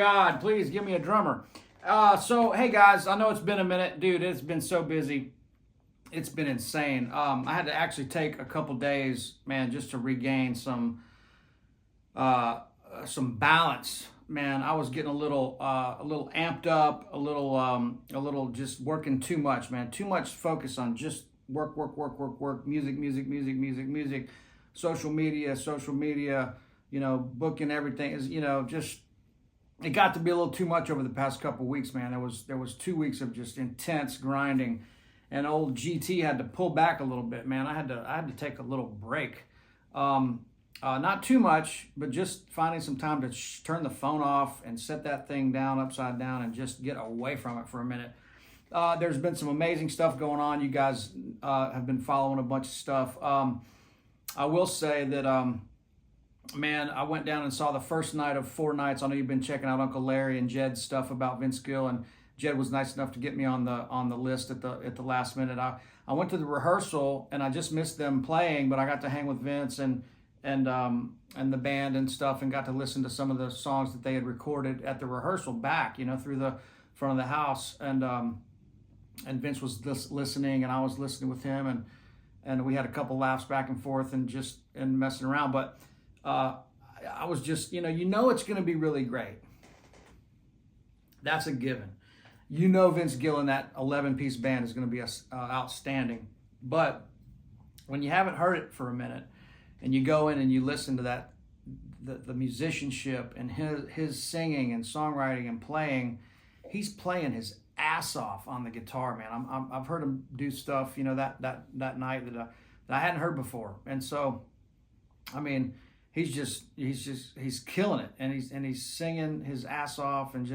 God, please give me a drummer. So, hey guys, I know it's been a minute. Dude, it's been so busy. It's been insane. I had to actually take a couple days, man, just to regain some balance. Man, I was getting a little amped up, a little just working too much, man. Too much focus on just work, music, social media, booking everything is, just, it got to be a little too much over the past couple of weeks, man. There was 2 weeks of just intense grinding, and old GT had to pull back a little bit, man. I had to take a little break. Not too much, but just finding some time to turn the phone off and set that thing down upside down and just get away from it for a minute. There's been some amazing stuff going on. You guys have been following a bunch of stuff. I will say that, man, I went down and saw the first night of 4 nights. I know you've been checking out Uncle Larry and Jed's stuff about Vince Gill, and Jed was nice enough to get me on the list at the last minute. I went to the rehearsal and I just missed them playing, but I got to hang with Vince and the band and stuff, and got to listen to some of the songs that they had recorded at the rehearsal back, through the front of the house, and Vince was listening, and I was listening with him, and we had a couple laughs back and forth and messing around. But I was just, it's going to be really great. That's a given. Vince Gill and that 11-piece band is going to be outstanding. But when you haven't heard it for a minute, and you go in and you listen to that, the musicianship and his singing and songwriting and playing, he's playing his ass off on the guitar, man. I've heard him do stuff, that night that I hadn't heard before, and so, I mean, he's killing it, and he's singing his ass off, and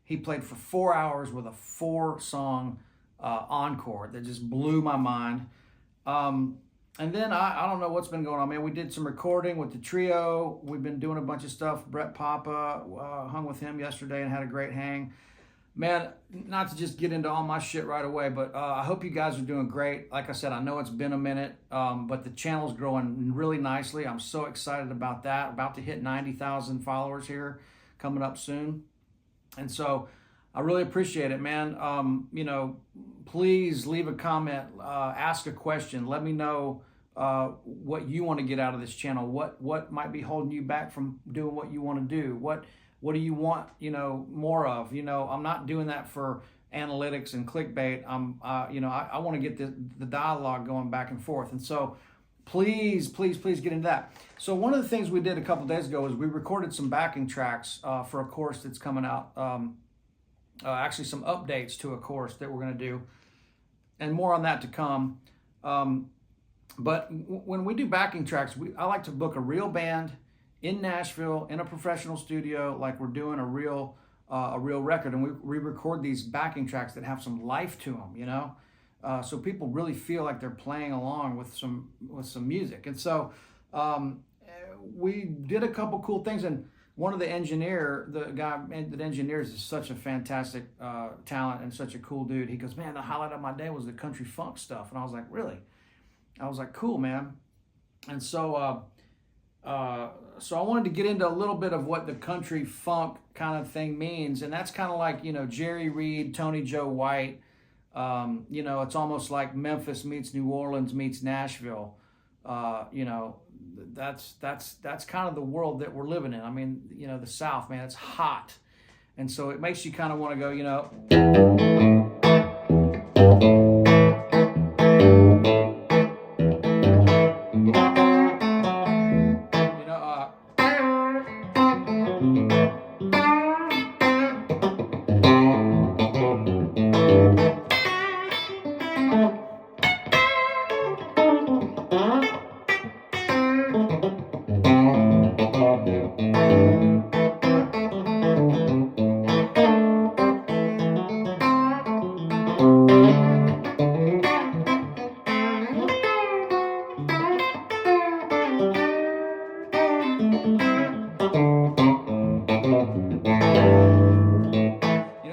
he played for 4 hours with a 4-song encore that just blew my mind. And then I don't know what's been going on, man. We did some recording with the trio. We've been doing a bunch of stuff. Brett Papa, hung with him yesterday and had a great hang. Man, not to just get into all my shit right away, but I hope you guys are doing great. Like I said, I know it's been a minute, but the channel's growing really nicely. I'm so excited about that. About to hit 90,000 followers here coming up soon. And so I really appreciate it, man. Please leave a comment, ask a question. Let me know what you want to get out of this channel. What might be holding you back from doing what you want to do? What do you want, more of? I'm not doing that for analytics and clickbait. I want to get the dialogue going back and forth. And so please get into that. So one of the things we did a couple days ago is we recorded some backing tracks for a course that's coming out. Actually some updates to a course that we're going to do, and more on that to come. But when we do backing tracks, I like to book a real band in Nashville in a professional studio, like we're doing a real record, and we record these backing tracks that have some life to them, so people really feel like they're playing along with some music. And so we did a couple cool things, and one of the guy that engineers is such a fantastic talent and such a cool dude. He goes, man, the highlight of my day was the country funk stuff. And I was like, really? I was like, cool, man. And so so I wanted to get into a little bit of what the country funk kind of thing means. And that's kind of like, Jerry Reed, Tony Joe White. It's almost like Memphis meets New Orleans meets Nashville. That's kind of the world that we're living in. I mean, the South, man, it's hot. And so it makes you kind of want to go,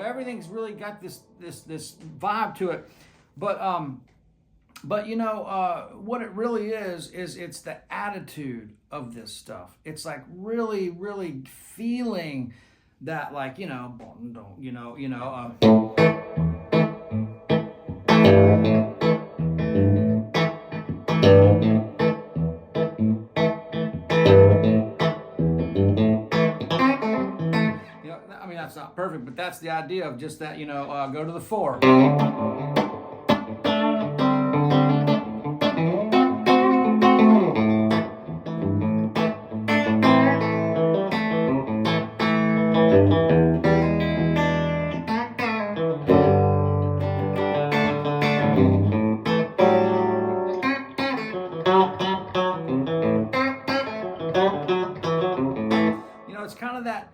everything's really got this vibe to it. But what it really is it's the attitude of this stuff. It's like really feeling that, like, you know, I mean, that's not perfect, but that's the idea of just that, go to the 4. It's kind of that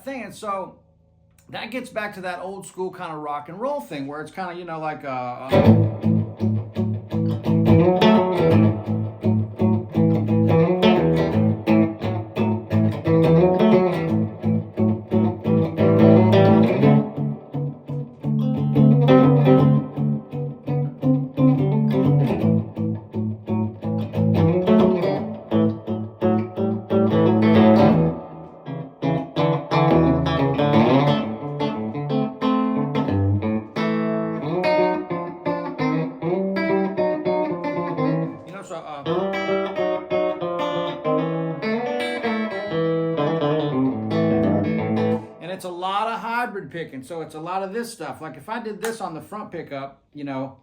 thing. And so that gets back to that old school kind of rock and roll thing where it's kind of, like and it's a lot of hybrid picking, so it's a lot of this stuff. Like if I did this on the front pickup, it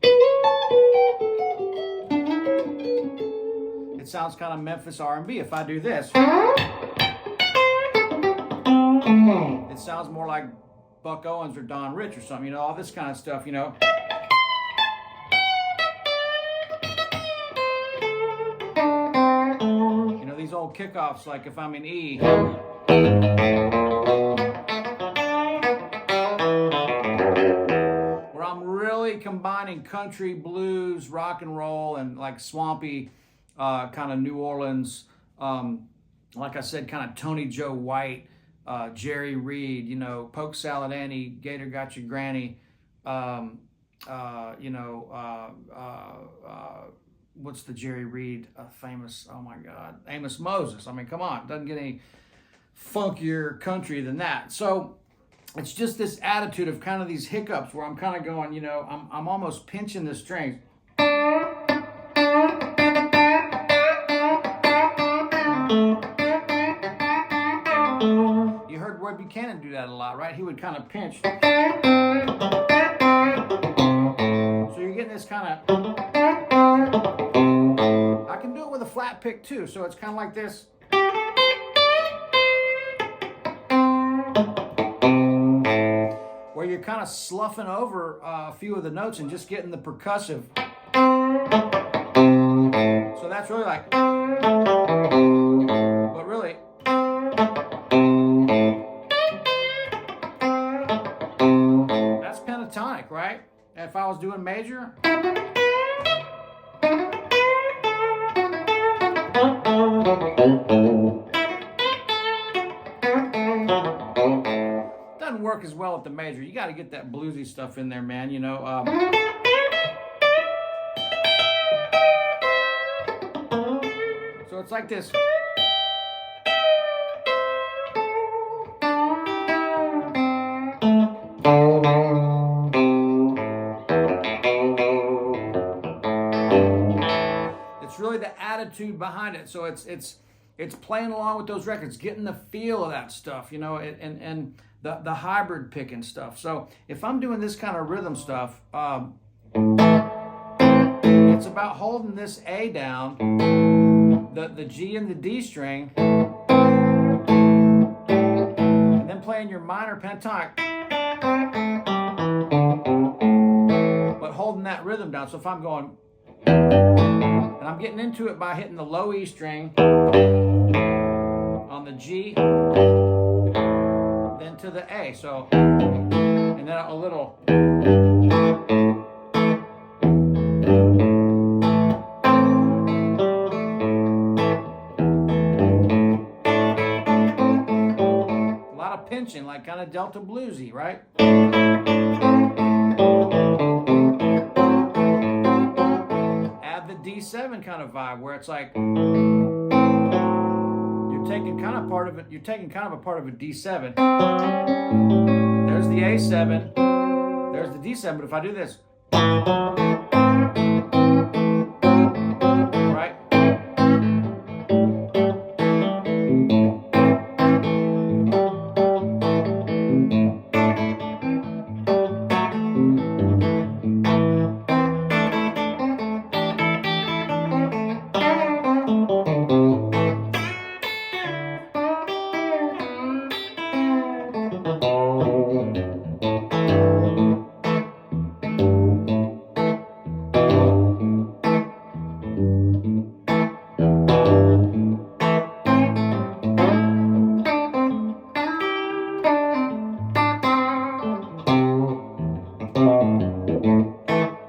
sounds kind of Memphis R&B. If I do this, it sounds more like Buck Owens or Don Rich or something, all this kind of stuff, these old kickoffs, like if I'm in E, where I'm really combining country, blues, rock and roll, and like swampy kind of New Orleans, like I said, kind of Tony Joe White, Jerry Reed, Poke Salad Annie, Gator Got Your Granny, what's the Jerry Reed famous, oh my God, Amos Moses. I mean, come on, doesn't get any funkier country than that. So it's just this attitude of kind of these hiccups where I'm kind of going, I'm almost pinching the strings. You heard Roy Buchanan do that a lot, right? He would kind of pinch. So you're getting this kind of, I can do it with a flat pick too, so it's kind of like this. Where you're kind of sloughing over a few of the notes and just getting the percussive. So that's really like, but really, that's pentatonic, right? And if I was doing major, doesn't work as well at the major. You got to get that bluesy stuff in there, man. So it's like this. It's really the attitude behind it. So it's playing along with those records, getting the feel of that stuff, and the hybrid picking stuff. So if I'm doing this kind of rhythm stuff, it's about holding this A down, the G and the D string, and then playing your minor pentatonic, but holding that rhythm down. So if I'm going, and I'm getting into it by hitting the low E string on the G, then to the A. So, and then a little. A lot of pinching, like kind of Delta bluesy, right? Add the D7 kind of vibe where it's like you're taking kind of part of it. You're taking kind of a part of a D7. There's the A7. There's the D7. But if I do this, right?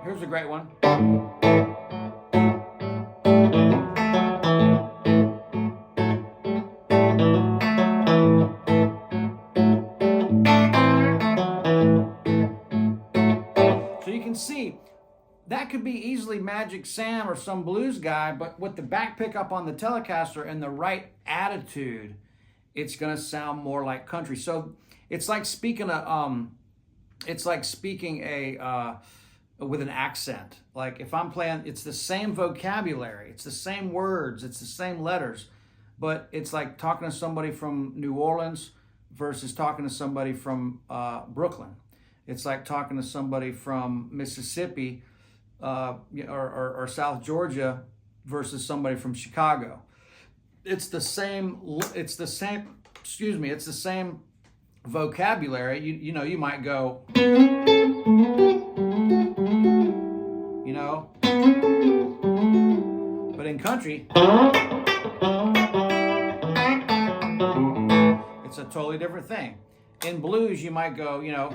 Here's a great one. So you can see that could be easily Magic Sam or some blues guy, but with the back pickup on the Telecaster and the right attitude, it's gonna sound more like country. So it's like speaking with an accent. Like if I'm playing, it's the same vocabulary, it's the same words, it's the same letters, but it's like talking to somebody from New Orleans versus talking to somebody from Brooklyn. It's like talking to somebody from Mississippi or South Georgia versus somebody from Chicago. It's the same vocabulary. You know, you might go, you know, but in country, it's a totally different thing. In blues, you might go, you know,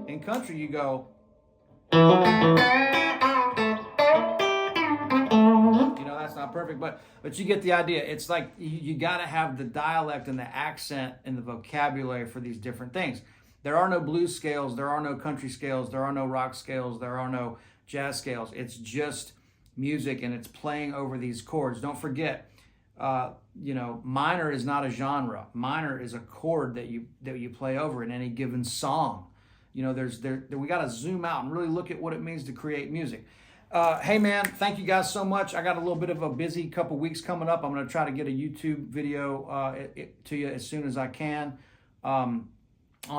in country, you go, that's not perfect, but you get the idea. It's like you got to have the dialect and the accent and the vocabulary for these different things. There are no blues scales, there are no country scales, there are no rock scales, there are no jazz scales. It's just music, and it's playing over these chords. Don't forget, minor is not a genre. Minor is a chord that you play over in any given song. You know, we got to zoom out and really look at what it means to create music. Hey man, thank you guys so much. I got a little bit of a busy couple weeks coming up. I'm going to try to get a YouTube video to you as soon as I can, on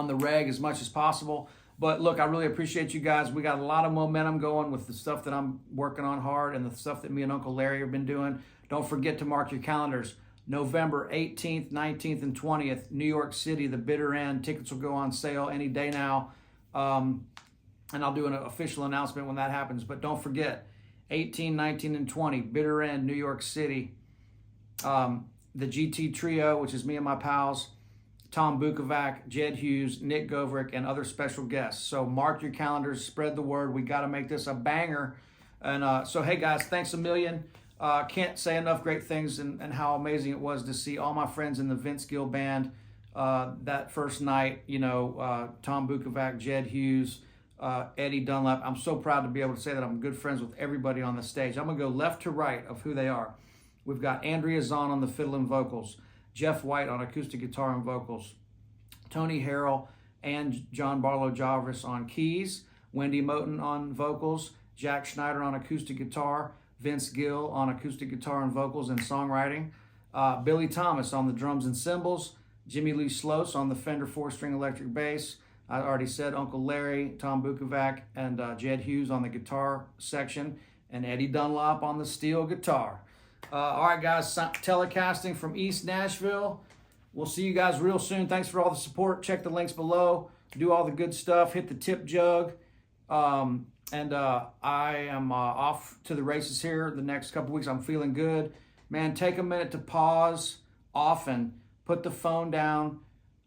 the reg as much as possible. But look, I really appreciate you guys. We got a lot of momentum going with the stuff that I'm working on hard and the stuff that me and Uncle Larry have been doing. Don't forget to mark your calendars. November 18th, 19th, and 20th, New York City, the bitter end. Tickets will go on sale any day now. And I'll do an official announcement when that happens. But don't forget, 18, 19, and 20, bitter end, New York City. The GT Trio, which is me and my pals, Tom Bukovac, Jed Hughes, Nick Goverick, and other special guests. So mark your calendars, spread the word. We got to make this a banger. And so, hey guys, thanks a million. Can't say enough great things and how amazing it was to see all my friends in the Vince Gill band that first night. Tom Bukovac, Jed Hughes, Eddie Dunlap. I'm so proud to be able to say that I'm good friends with everybody on the stage. I'm going to go left to right of who they are. We've got Andrea Zahn on the fiddle and vocals, Jeff White on acoustic guitar and vocals, Tony Harrell and John Barlow Jarvis on keys, Wendy Moten on vocals, Jack Schneider on acoustic guitar, Vince Gill on acoustic guitar and vocals and songwriting, Billy Thomas on the drums and cymbals, Jimmy Lee Slose on the Fender 4-string electric bass. I already said Uncle Larry, Tom Bukovac, and Jed Hughes on the guitar section, and Eddie Dunlop on the steel guitar. All right, guys, Telecasting from East Nashville. We'll see you guys real soon. Thanks for all the support. Check the links below. Do all the good stuff. Hit the tip jug. And I am off to the races here the next couple weeks. I'm feeling good. Man, take a minute to pause often. Put the phone down.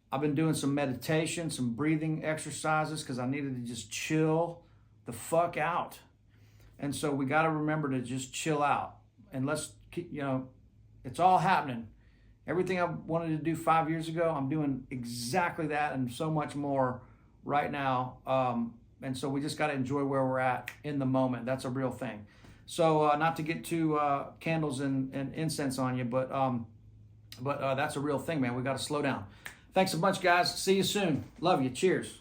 I've been doing some meditation, some breathing exercises because I needed to just chill the fuck out. And so we got to remember to just chill out. And let's keep, it's all happening. Everything I wanted to do 5 years ago, I'm doing exactly that and so much more right now. And so we just got to enjoy where we're at in the moment. That's a real thing. So not to get too candles and incense on you, but that's a real thing, man. We got to slow down. Thanks a bunch, guys. See you soon. Love you. Cheers.